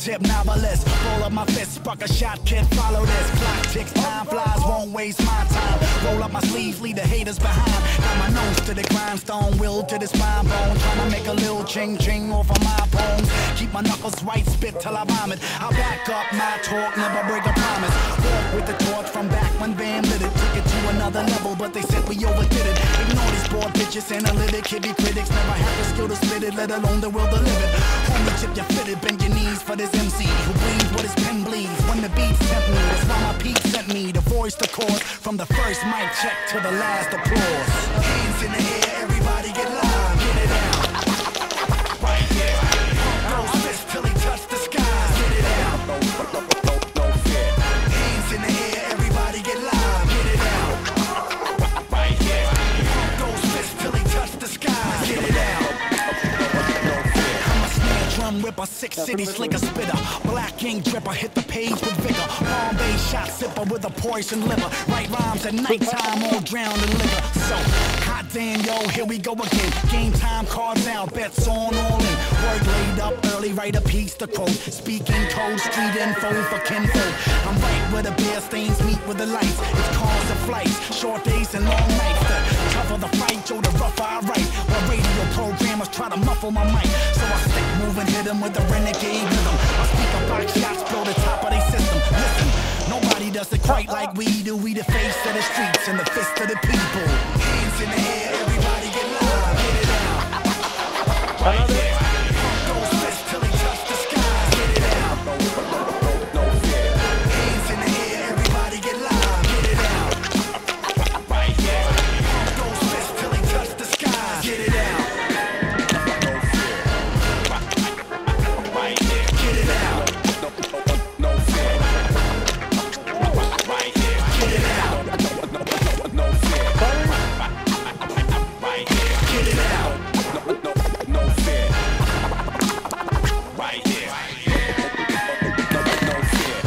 tip novelist. Roll up my fist, spark a shot, kid, follow this. Clock ticks, time flies, won't waste my time. Roll up my sleeves, leave the haters behind. Got my nose to the grindstone, will to the spine bone. Tryna make a little ching-ching off of my poems. Keep my knuckles white, spit till I vomit. I'll back up my talk, never break a promise. Walk with the torch from back when Bam lit it. Took it to another level, but they said we overdid it. Ignore these bored bitches, analytic, hippie critics. Never had the skill to spit it, let alone the will to live it. Homie, chip your fitted, bend your knees for this MC who bleeds what his pen bleeds. When the beats tempt me, that's why my peak sent me to voice the chords. From the first mic check to the last applause. Hands in the air, everybody get live, get it out. Right here, those fists till he touch the sky, get it out. No fear. Hands in the air, everybody get live, get it out. Right here, those fists till he touch the sky, get it out. I'm a snare drum ripper, 6 cities, slicker spitter. Black ink dripper, hit the page with vigor. Bombay shot sipper with a poison liver. Write rhymes at nighttime, all drowned in liquor. So, hot damn, yo, here we go again. Game time, cards out, bets on all in. Work laid up early, write a piece to quote. Speaking code, street info for kinfolk. I'm right where the bear stains meet with the lights. It's cars and flights, short days and long nights. The tougher the fight, yo, the rougher I write. While radio programmers try to muffle my mic. So I stick moving, hit them with the renegade rhythm. I speak a box shots, blow the top of their system. Listen, nobody does it quite like we do. We the face of the streets and the fist of the people. Hands in the air, everybody get live, get it out. Right there, those fists till he touch the sky, get it out. No fear. Hands in the air, everybody get live, get it out. Right here, those fists till he touch the sky, get it out. No fear. Right here, get it out. No fear. Right here, get it out. No fear. Right here, get it out. No fear. Right here. No fear.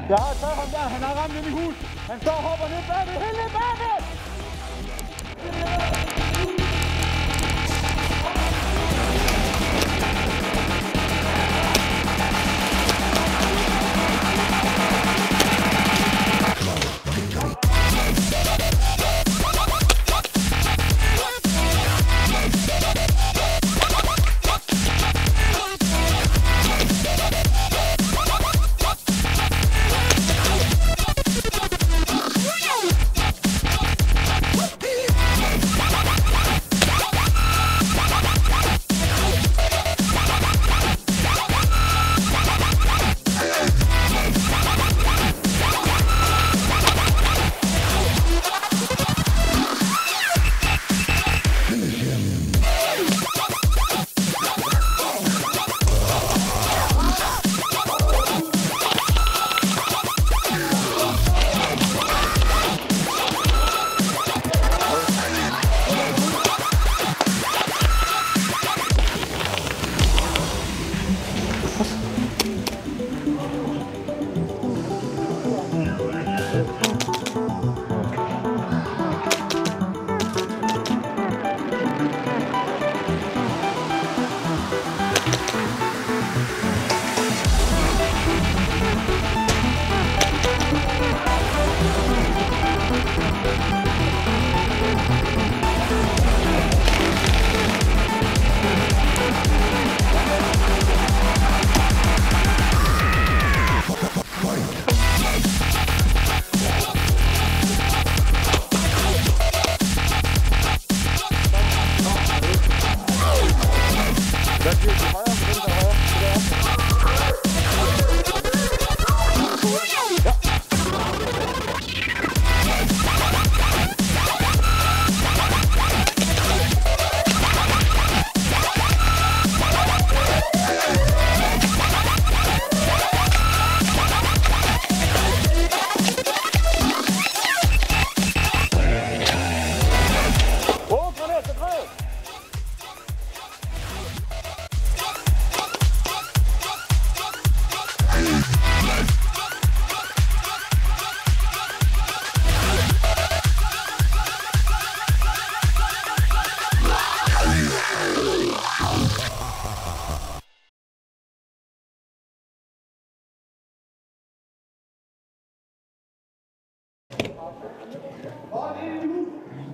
Jeg har taget ham der, han har ramt ind i hus. Han står og hopper ned bagved, helt ned bagved!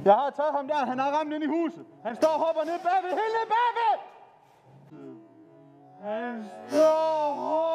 Jeg har taget ham der, han har ramt ind i huset. Han står og hopper ned bagved, helt ned bagved! Han står og